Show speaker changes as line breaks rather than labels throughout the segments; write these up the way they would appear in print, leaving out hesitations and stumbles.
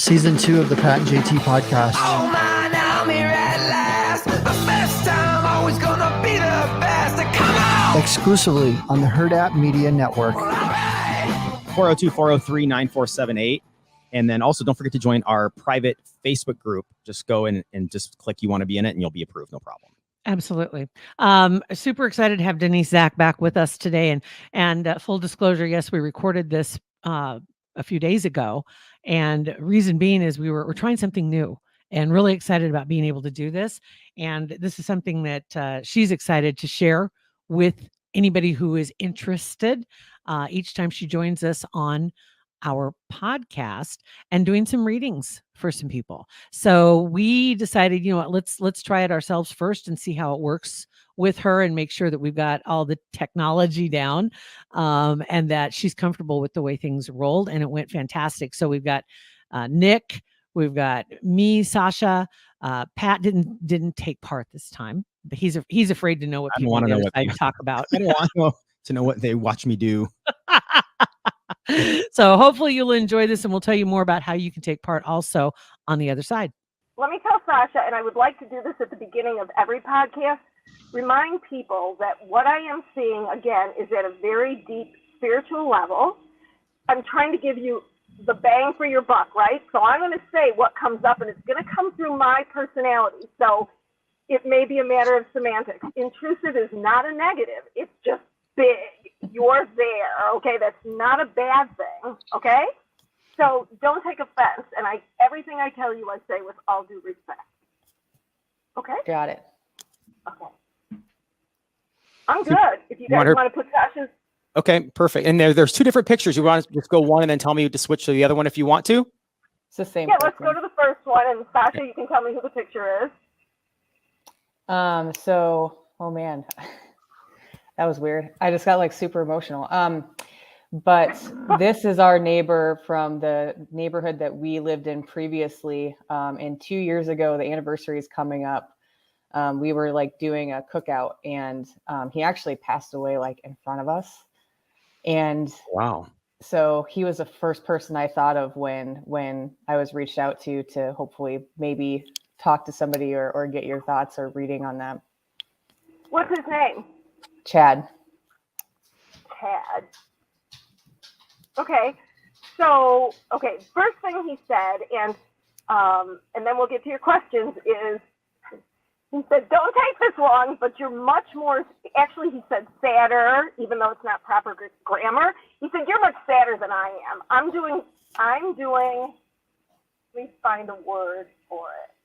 Season 2 of the Pat and JT podcast.
Oh man, I'm here at last. The best time, always gonna be the best. Come on!
Exclusively on the Herd App Media Network.
402-403-9478. And then also don't forget to join our private Facebook group. Just go in and just click you want to be in it and you'll be approved. No problem.
Absolutely. Super excited to have Denise Zach back with us today. And full disclosure, yes, we recorded this a few days ago. And reason being is we're trying something new and really excited about being able to do this. And this is something that she's excited to share with anybody who is interested each time she joins us on our podcast and doing some readings for some people. So we decided, you know what, let's try it ourselves first and see how it works with her and make sure that we've got all the technology down and that she's comfortable with the way things rolled. And it went fantastic. So we've got Nick, we've got me, Sasha. Pat didn't take part this time, but he's afraid to know what people on the other side talk about.
I don't want to know what they watch me do.
So hopefully you'll enjoy this, and we'll tell you more about how you can take part also on the other side.
Let me tell Sasha, and I would like to do this at the beginning of every podcast, remind people that what I am seeing, again, is at a very deep spiritual level. I'm trying to give you the bang for your buck, right? So I'm going to say what comes up, and it's going to come through my personality. So it may be a matter of semantics. Intrusive is not a negative. It's just big. You're there, okay? That's not a bad thing, okay? So don't take offense, and everything I tell you I say with all due respect. Okay?
Got it.
Okay. I'm good. If you guys want to put Sasha's...
Okay, perfect. And there's two different pictures. You want to just go one and then tell me to switch to the other one if you want to?
It's the same.
Yeah, let's go to the first one, and Sasha, you can tell me who the picture is.
Oh man. That was weird. I just got like super emotional. But this is our neighbor from the neighborhood that we lived in previously. And 2 years ago, the anniversary is coming up. We were like doing a cookout, and he actually passed away like in front of us. And
wow.
So he was the first person I thought of when I was reached out to hopefully maybe talk to somebody or get your thoughts or reading on that.
What's his name?
Chad.
Okay. So, first thing he said, and then we'll get to your questions, is he said, don't take this long, but you're much more, actually he said sadder, even though it's not proper grammar. He said, you're much sadder than I am. I'm doing, let me find a word for it.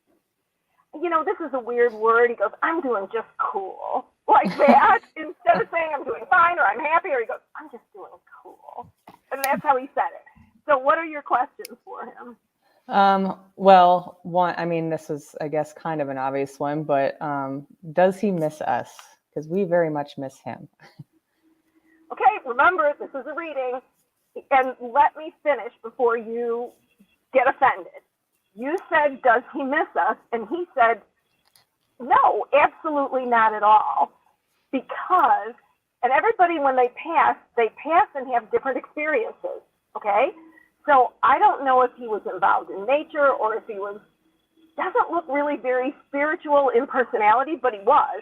You know, this is a weird word. He goes, I'm doing just cool. Like that, instead of saying I'm doing fine or I'm happy, or he goes, I'm just doing cool. And that's how he said it. So what are your questions for him?
Well, one, I mean, this is, I guess, kind of an obvious one, but does he miss us? Because we very much miss him.
Okay, remember, this is a reading. And let me finish before you get offended. You said, does he miss us? And he said, no, absolutely not at all. Because, and everybody, when they pass and have different experiences, okay? So I don't know if he was involved in nature or if he doesn't look really very spiritual in personality, but he was.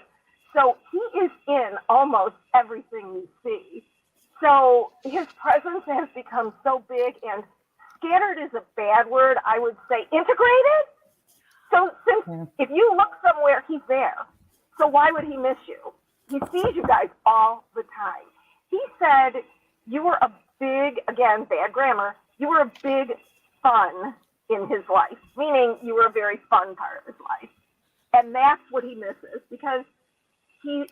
So he is in almost everything you see. So his presence has become so big, and scattered is a bad word. I would say integrated. So if you look somewhere, he's there. So why would he miss you? He sees you guys all the time. He said you were a big, again, bad grammar, you were a big fun in his life, meaning you were a very fun part of his life. And that's what he misses, because he's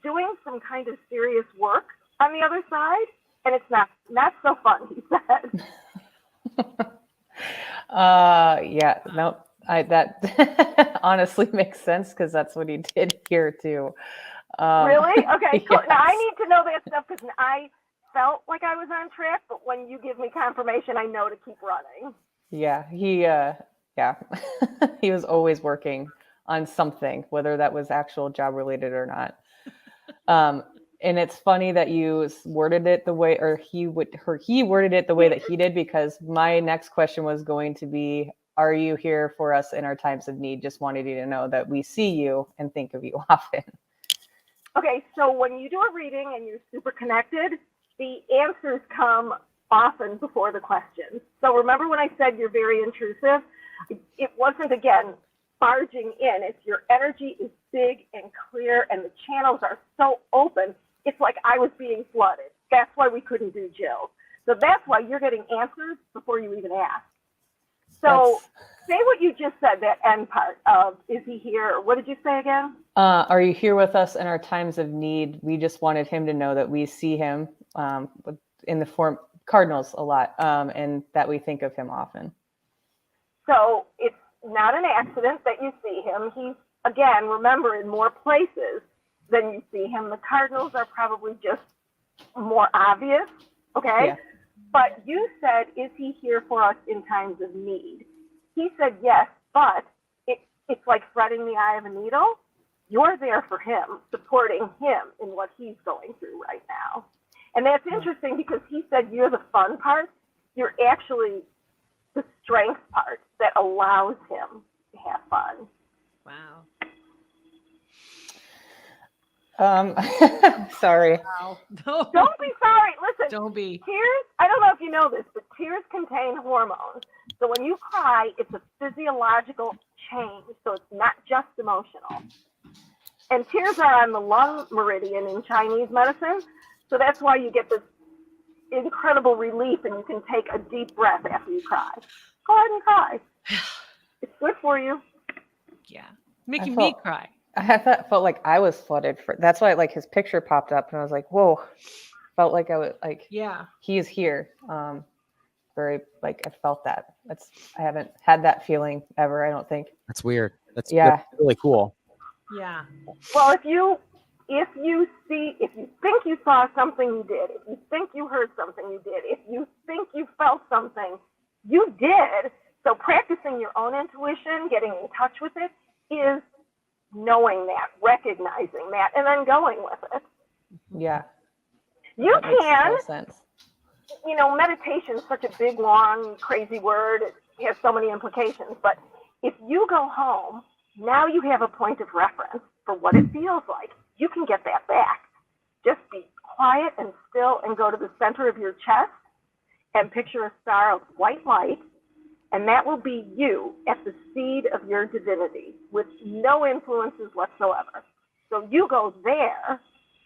doing some kind of serious work on the other side, and it's not so fun, he said.
Yeah, no, that honestly makes sense, because that's what he did here too.
Really? Okay, cool.
Yes.
Now I need to know that stuff, because I felt like I was on track, but when you give me confirmation, I know to keep running.
Yeah, he was always working on something, whether that was actual job related or not. And it's funny that you worded it the way, or he worded it the way that he did, because my next question was going to be, are you here for us in our times of need? Just wanted you to know that we see you and think of you often.
Okay, so when you do a reading and you're super connected, the answers come often before the questions. So remember when I said you're very intrusive? It wasn't, again, barging in. It's your energy is big and clear and the channels are so open. It's like I was being flooded. That's why we couldn't do Jill. So that's why you're getting answers before you even ask. So say what you just said, that end part of, is he here? What did you say again?
Are you here with us in our times of need? We just wanted him to know that we see him in the form cardinals a lot, and that we think of him often.
So it's not an accident that you see him. He's, again, remember, in more places than you see him. The cardinals are probably just more obvious, okay?
Yeah.
But you said, is he here for us in times of need? He said yes, but it's like threading the eye of a needle. You're there for him, supporting him in what he's going through right now. And that's interesting because he said you're the fun part. You're actually the strength part that allows him to have fun.
Wow.
Sorry.
Wow. No.
Don't be sorry. Listen,
Don't be.
tears, I don't know if you know this, but tears contain hormones. So when you cry, it's a physiological change. So it's not just emotional. And tears are on the lung meridian in Chinese medicine. So that's why you get this incredible relief and you can take a deep breath after you cry. Go ahead and cry. It's good for you.
Yeah. Making
felt-
me cry.
I felt like I was flooded. That's why like his picture popped up and I was like, whoa. Felt like I was like,
Yeah.
he is here. Very like I felt that. I haven't had that feeling ever, I don't think.
That's weird. That's really cool.
Yeah.
Well, if you think you saw something, you did. If you think you heard something, you did. If you think you felt something, you did. So practicing your own intuition, getting in touch with it, is knowing that, recognizing that, and then going with it.
Yeah.
You
That makes
can,
more sense.
Meditation is such a big, long, crazy word. It has so many implications. But if you go home, now you have a point of reference for what it feels like. You can get that back. Just be quiet and still and go to the center of your chest and picture a star of white light. And that will be you at the seed of your divinity with no influences whatsoever. So you go there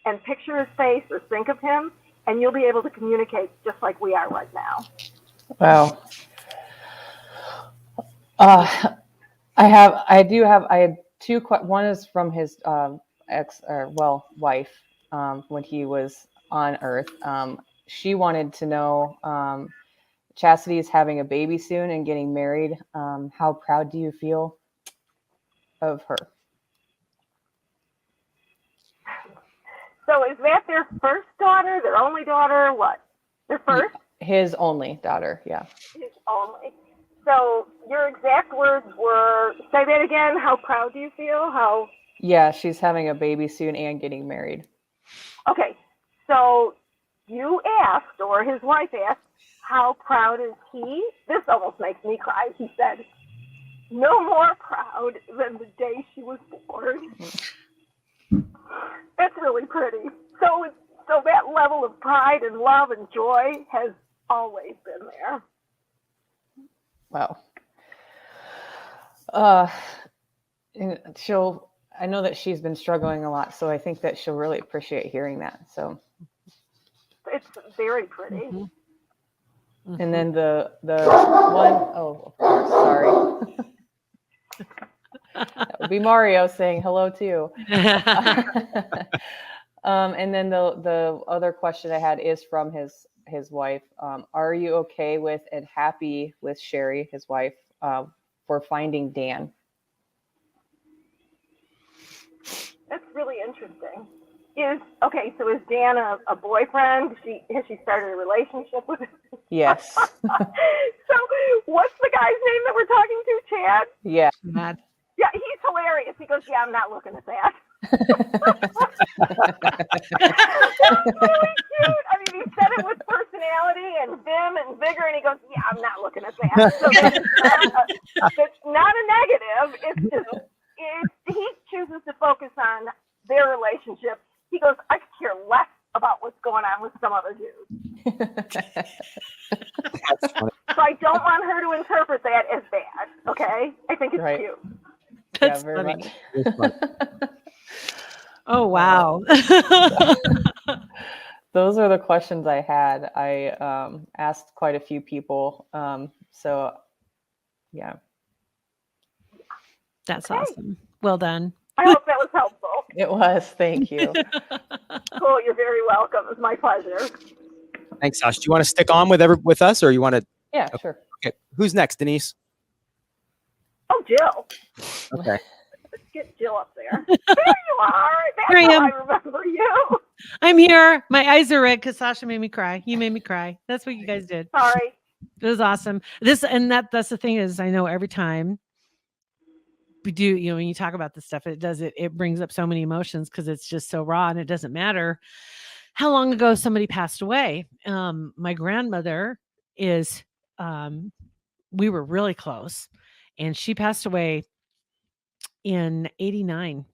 and picture his face or think of him, and you'll be able to communicate just like we are right now.
Wow. I had two. One is from his wife when he was on Earth. She wanted to know, Chastity is having a baby soon and getting married. How proud do you feel of her?
So is that their first daughter, their only daughter, what? Their first?
His only daughter, yeah.
His only. So your exact words were, say that again, how proud do you feel? How?
Yeah, she's having a baby soon and getting married.
Okay, so you asked, or his wife asked, how proud is he? This almost makes me cry. He said, no more proud than the day she was born. That's really pretty. So that level of pride and love and joy has always been there.
Wow. And I know that she's been struggling a lot, so I think that she'll really appreciate hearing that. So
It's very pretty.
Mm-hmm.
and then the one, oh, of course, sorry. That would be Mario saying hello too. And then the other question I had is from his wife. Are you okay with and happy with Sherry, his wife, for finding Dan?
That's really interesting. So is Dan a boyfriend? Has she started a relationship with him?
Yes.
So what's the guy's name that we're talking to, Chad?
Yeah.
Mad.
Yeah, he's hilarious. He goes, yeah, I'm not looking at that. Really cute. I mean, he said it with personality and vim and vigor, and he goes, "Yeah, I'm not looking at that." So that's not a negative. It's just he chooses to focus on their relationship. He goes, "I could care less about what's going on with some other dude."
That's funny.
So I don't want her to interpret that as bad. Okay, I think it's
Right.
cute.
That's
very
funny.
much.
It's funny.
Oh wow.
Those are the questions I had. I asked quite a few people. So, yeah,
That's
Okay.
awesome. Well done.
I hope that was helpful.
it was. Thank you.
Cool. You're very welcome. It's my pleasure.
Thanks, Sash. Do you want to stick on with us, or you want to?
Yeah, sure.
Okay. Who's next, Denise?
Oh, Jill.
Okay.
Let's get Jill up there. There you are. That's
Here I
how
am.
I remember you.
I'm here. My eyes are red because Sasha made me cry. You made me cry. That's what you guys did.
Sorry.
It was awesome. That's the thing is, I know every time we do, when you talk about this stuff, it brings up so many emotions because it's just so raw, and it doesn't matter how long ago somebody passed away. My grandmother is, we were really close, and she passed away in '89.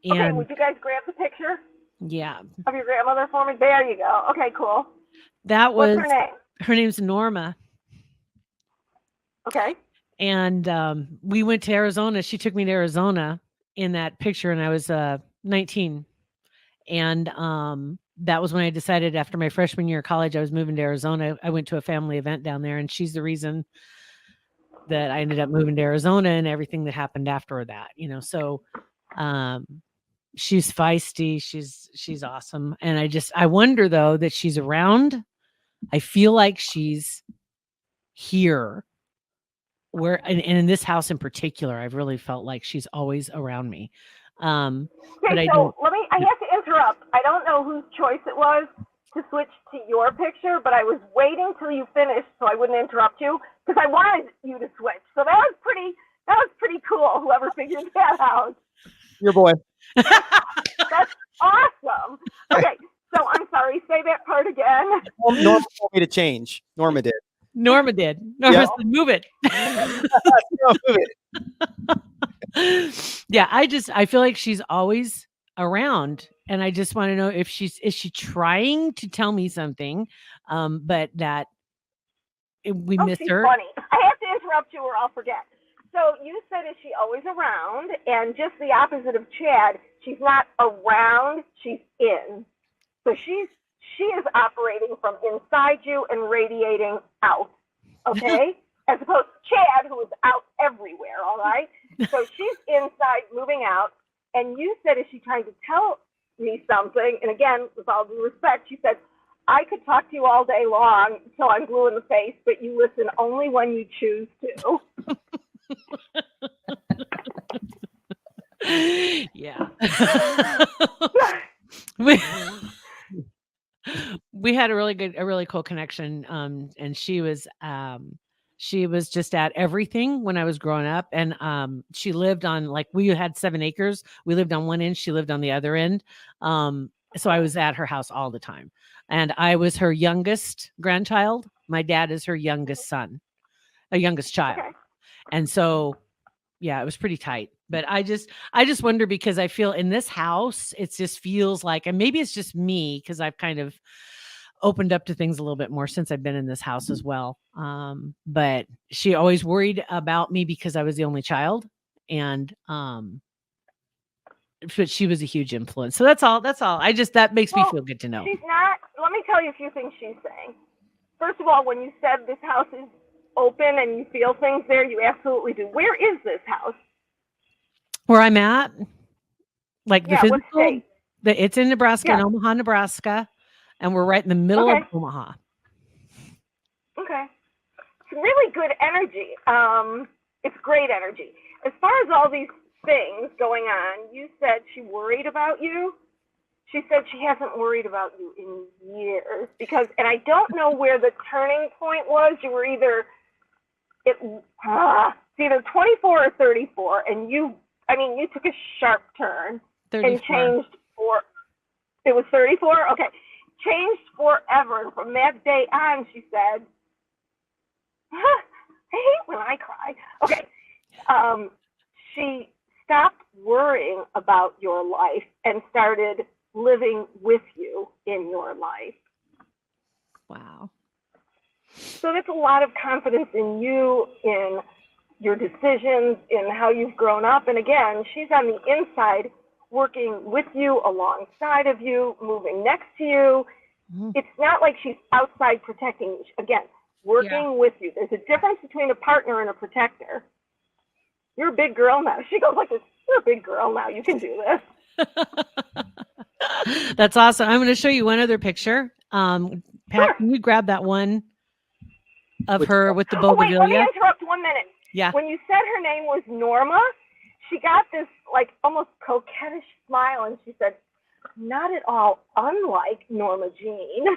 Okay,
And
would you guys grab the picture
yeah,
of your grandmother for me? There you go. Okay, cool.
that
What's
was
her name?
her name's Norma.
Okay.
And we went to Arizona. She took me to Arizona in that picture, and I was 19. And that was when I decided after my freshman year of college, I was moving to Arizona. I went to a family event down there, and she's the reason that I ended up moving to Arizona and everything that happened after that. So she's feisty. She's awesome. And I wonder though that she's around. I feel like she's here. And in this house in particular, I've really felt like she's always around me. But
Okay,
I
so
don't.
I have to interrupt. I don't know whose choice it was to switch to your picture, but I was waiting till you finished so I wouldn't interrupt you because I wanted you to switch. So that was pretty cool. Whoever figured that out.
Your boy.
That's awesome. Okay, so I'm sorry. Say that part again.
Norma told me to change. Norma did.
Norma did. Norma said, move it.
No, move it.
Yeah, I feel like she's always around, and I just want to know if is she trying to tell me something, but that we miss
she's
her.
Funny. I have to interrupt you or I'll forget. So you said, is she always around? And just the opposite of Chad, she's not around, she's in. So she is operating from inside you and radiating out. Okay? As opposed to Chad, who is out everywhere, all right? So she's inside, moving out. And you said, is she trying to tell me something? And again, with all due respect, she said, I could talk to you all day long until I'm blue in the face, but you listen only when you choose to.
Yeah. we had a really cool connection. And she was just at everything when I was growing up. And she lived on, we had 7 acres. We lived on one end, she lived on the other end. So I was at her house all the time. And I was her youngest grandchild. My dad is her youngest son, a youngest child.
Okay.
And so, yeah, it was pretty tight. But I just wonder, because I feel in this house, it just feels like, and maybe it's just me, because I've kind of opened up to things a little bit more since I've been in this house as well. But she always worried about me because I was the only child. And, but she was a huge influence. So that's all. That makes me feel good to know.
She's not. Let me tell you a few things she's saying. First of all, when you said this house is open and you feel things there, you absolutely do. Where is this house?
Where I'm at, the
What
physical,
state?
it's in Nebraska, in
Yeah.
Omaha, Nebraska, and we're right in the middle of Omaha.
Okay. It's really good energy. It's great energy. As far as all these things going on, you said she worried about you. She said she hasn't worried about you in years and I don't know where the turning point was. You were it's either 24 or 34, and you took a sharp turn. and changed for, it was 34? Okay. Changed forever. And from that day on, she said, I hate when I cry. Okay. She stopped worrying about your life and started living with you in your life.
Wow.
So that's a lot of confidence in you, in your decisions, in how you've grown up. And again, she's on the inside working with you, alongside of you, moving next to you.
Mm-hmm.
It's not like she's outside protecting you. Again, working with you. There's a difference between a partner and a protector. You're a big girl now. She goes like this, you're a big girl now. You can do this.
That's awesome. I'm going to show you one other picture. Pat,
Sure.
can you grab that one of
Which
her
one?
with the
Oh, wait, let me
bougainvillea?
interrupt 1 minute.
Yeah.
When you said her name was Norma, she got this like almost coquettish smile and she said, not at all unlike Norma Jean.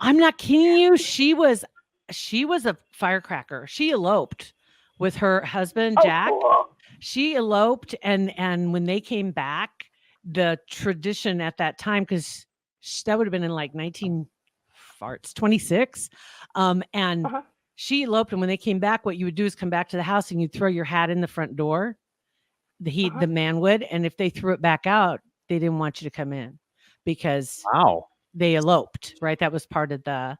I'm not kidding you. She was a firecracker. She eloped with her husband, Jack.
Oh, cool.
She eloped, and when they came back, the tradition at that time, because that would have been in like 26, and
Uh-huh.
she eloped, and when they came back, what you would do is come back to the house and you'd throw your hat in the front door. The man would, and if they threw it back out, they didn't want you to come in because
Wow.
they eloped, right? That was part of the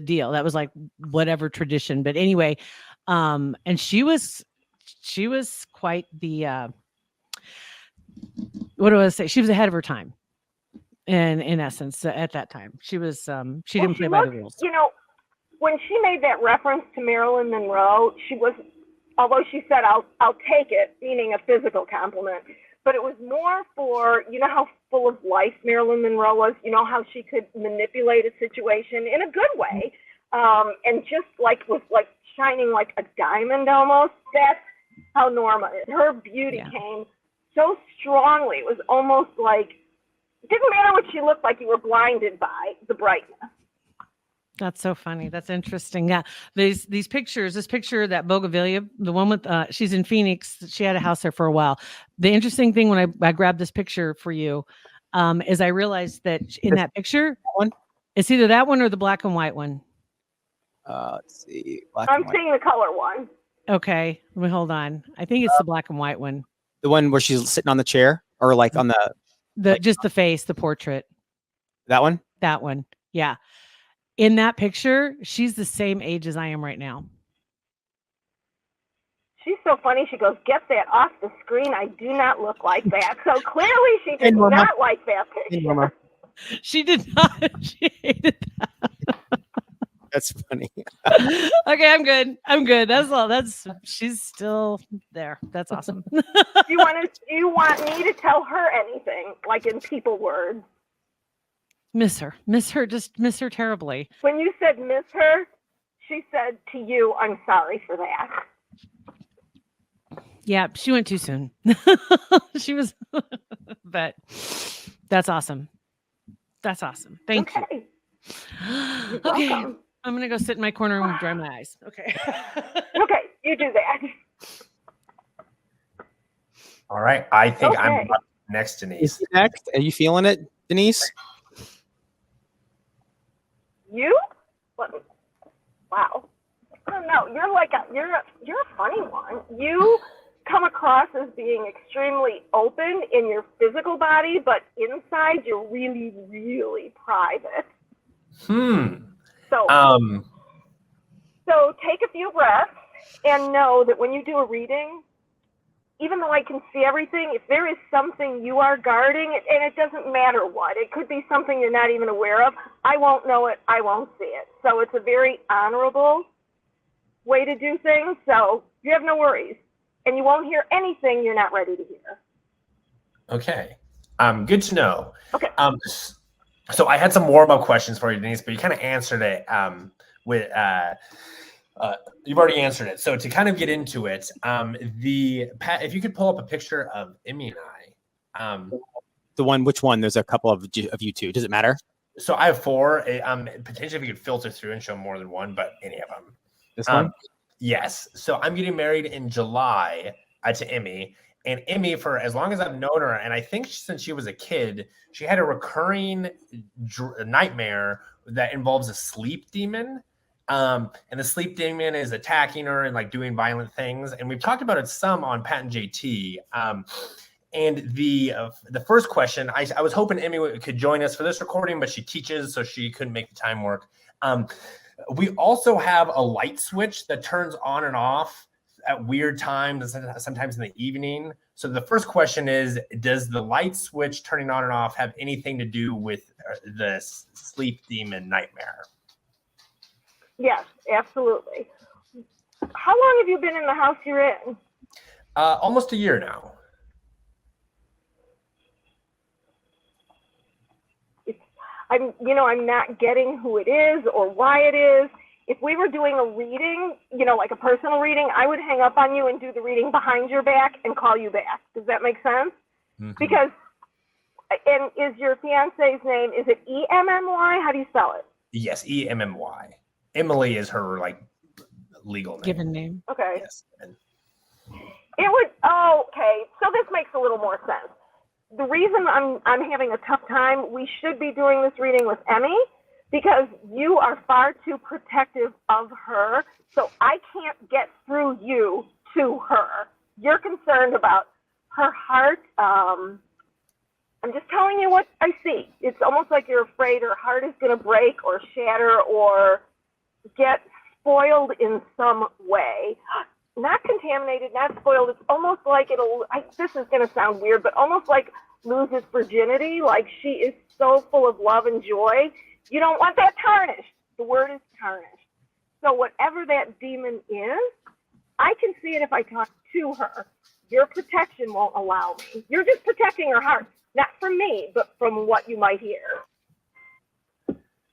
deal. That was like whatever tradition. But anyway, and she was quite the what do I say? She was ahead of her time. And in essence, at that time, she was she didn't play by the rules.
You know, when she made that reference to Marilyn Monroe, she was, although she said, I'll take it, meaning a physical compliment, but it was more for, you know how full of life Marilyn Monroe was, you know how she could manipulate a situation in a good way, and just like was like shining like a diamond almost. That's how Norma is. Her beauty came so strongly. It was almost like, it didn't matter what she looked like, you were blinded by the brightness.
That's so funny. That's interesting. Yeah. These pictures, this picture, that bougainvillea, the one with, she's in Phoenix. She had a house there for a while. The interesting thing when I grabbed this picture for you, is I realized that in that picture, it's either that one or the black and white one.
Let's see. Black
I'm
and white.
seeing the color one.
Okay. Let me hold on. I think it's the black and white one.
The one where she's sitting on the chair or like on
Just the face, the portrait.
that one?
That one. Yeah. In that picture, she's the same age as I am right now.
She's so funny. She goes, get that off the screen. I do not look like that. So clearly she did
Norma.
not like that
Hey,
picture.
Norma.
She did not. She hated that.
That's funny.
Okay, I'm good. I'm good. That's all. She's still there. That's awesome.
Do you want me to tell her anything, like in people words?
Miss her, just miss her terribly.
When you said miss her, she said to you, I'm sorry for that.
Yeah, she went too soon. She was, but that's awesome. That's awesome. Thank you.
You're
Okay,
welcome.
I'm gonna go sit in my corner and dry my eyes. Okay.
Okay, you do that.
All right. I think I'm
Okay.
up next, Denise.
Next, are you feeling it, Denise?
You? What? Wow. I don't know. You're like you're a funny one. You come across as being extremely open in your physical body, but inside you're really, really private. So take a few breaths and know that when you do a reading, even though I can see everything, if there is something you are guarding, and it doesn't matter what, it could be something you're not even aware of, I won't know it, I won't see it. So it's a very honorable way to do things. So you have no worries. And you won't hear anything you're not ready to hear.
Okay. Good to know.
Okay.
So I had some warm-up questions for you, Denise, but you kind of answered it with you've already answered it. So to kind of get into it, if you could pull up a picture of Emmy and I.
The one, which one? There's a couple of you two. Does it matter?
So I have four. Potentially, if you could filter through and show more than one, but any of them.
This one?
Yes. So I'm getting married in July to Emmy, And Emmy, for as long as I've known her, and I think since she was a kid, she had a recurring nightmare that involves a sleep demon. And the sleep demon is attacking her and like doing violent things. And we've talked about it some on Pat and JT. And the first question, I was hoping Emmy could join us for this recording, but she teaches, so she couldn't make the time work. We also have a light switch that turns on and off at weird times, sometimes in the evening. So the first question is, does the light switch turning on and off have anything to do with the sleep demon nightmare?
Yes, absolutely. How long have you been in the house you're in?
Almost a year now.
I'm not getting who it is or why it is. If we were doing a reading, like a personal reading, I would hang up on you and do the reading behind your back and call you back. Does that make sense? Mm-hmm. Because, and is your fiance's name, is it E-M-M-Y? How do you spell it?
Yes, E-M-M-Y. Emily is her legal name.
Given name.
Okay.
Yes.
It would, okay. So this makes a little more sense. The reason I'm having a tough time, we should be doing this reading with Emmy, because you are far too protective of her, so I can't get through you to her. You're concerned about her heart. I'm just telling you what I see. It's almost like you're afraid her heart is going to break or shatter or get spoiled in some way. Not contaminated, not spoiled. It's almost like this is going to sound weird, but almost like loses virginity, like she is so full of love and joy. You don't want that tarnished. The word is tarnished. So whatever that demon is, I can see it if I talk to her. Your protection won't allow me. You're just protecting her heart, not from me, but from what you might hear.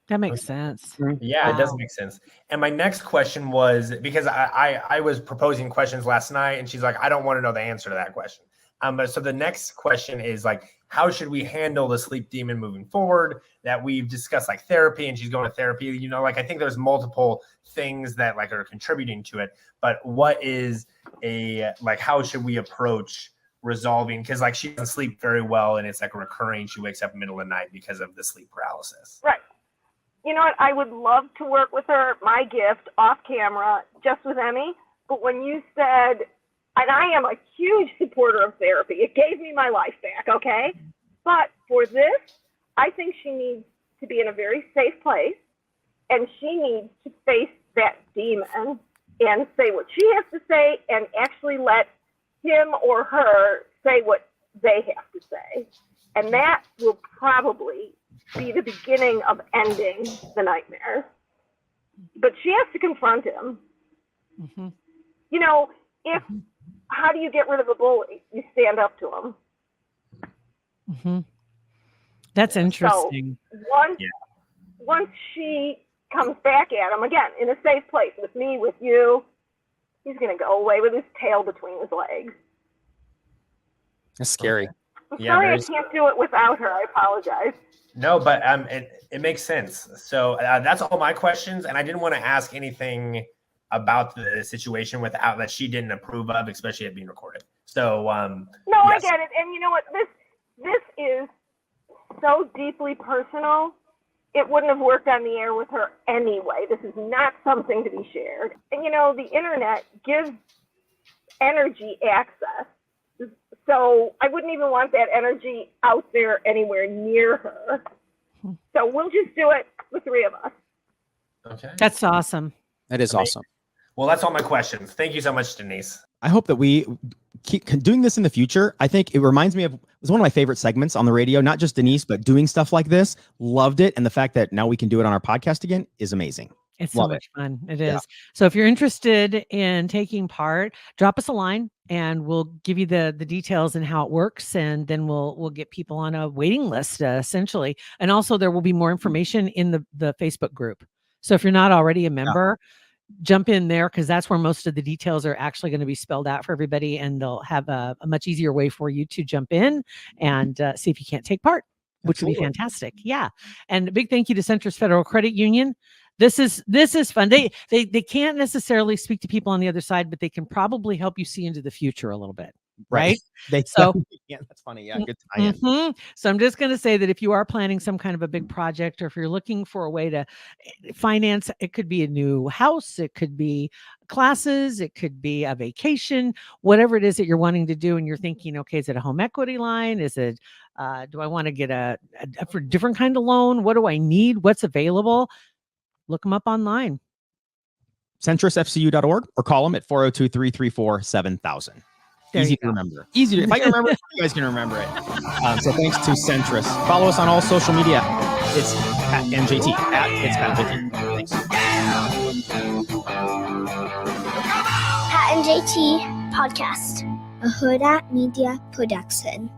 That makes sense.
Yeah, It does make sense. And my next question was, because I was proposing questions last night, and she's like, I don't want to know the answer to that question. So the next question is like, how should we handle the sleep demon moving forward? That we've discussed like therapy, and she's going to therapy. I think there's multiple things that like are contributing to it. But what is how should we approach resolving? Because like she doesn't sleep very well, and it's like recurring. She wakes up in the middle of the night because of the sleep paralysis.
Right. You know what? I would love to work with her, my gift, off camera, just with Emmy. But when you said, and I am a huge supporter of therapy, it gave me my life back, okay? But for this, I think she needs to be in a very safe place, and she needs to face that demon and say what she has to say and actually let him or her say what they have to say. And that will probably be the beginning of ending the nightmare. But she has to confront him.
Mm-hmm.
How do you get rid of a bully? You stand up to him.
Mm-hmm. That's interesting.
So once she comes back at him, again, in a safe place, with me, with you, he's going to go away with his tail between his legs.
That's scary.
I'm sorry I can't do it without her. I apologize.
No, but it makes sense. So that's all my questions, and I didn't want to ask anything about the situation without that she didn't approve of, especially it being recorded. So
no, yes. I get it, and you know what? This is so deeply personal. It wouldn't have worked on the air with her anyway. This is not something to be shared. And the internet gives energy access. So I wouldn't even want that energy out there anywhere near her. So we'll just do it, the three of us.
Okay.
That's awesome.
That is awesome.
Well, that's all my questions. Thank you so much, Denise.
I hope that we keep doing this in the future. I think it reminds me of, it was one of my favorite segments on the radio, not just Denise, but doing stuff like this. Loved it. And the fact that now we can do it on our podcast again is amazing.
It's so much fun. It is. Yeah. So if you're interested in taking part, drop us a line and we'll give you the details and how it works. And then we'll get people on a waiting list essentially. And also there will be more information in the Facebook group. So if you're not already a member, jump in there, because that's where most of the details are actually going to be spelled out for everybody. And they'll have a much easier way for you to jump in and see if you can't take part, which would be fantastic. Yeah. And a big thank you to Centris Federal Credit Union. This is fun. They can't necessarily speak to people on the other side, but they can probably help you see into the future a little bit. right?
They
So-
yeah, that's funny. Yeah, good tie-in.
Mhm. So I'm just going to say that if you are planning some kind of a big project, or if you're looking for a way to finance, it could be a new house, it could be classes, it could be a vacation, whatever it is that you're wanting to do, and you're thinking, okay, is it a home equity line? Is it, do I want to get a for different kind of loan? What do I need? What's available? Look them up online.
CentrusFCU.org or call them at 402-334-7000.
There
Easy
you
to
go.
remember. Easy to, if I can remember it, you guys can remember it. So thanks to Centrus. Follow us on all social media. It's Pat and JT. It's Pat and JT. Thanks.
Pat and JT Podcast, a Huda Media Production.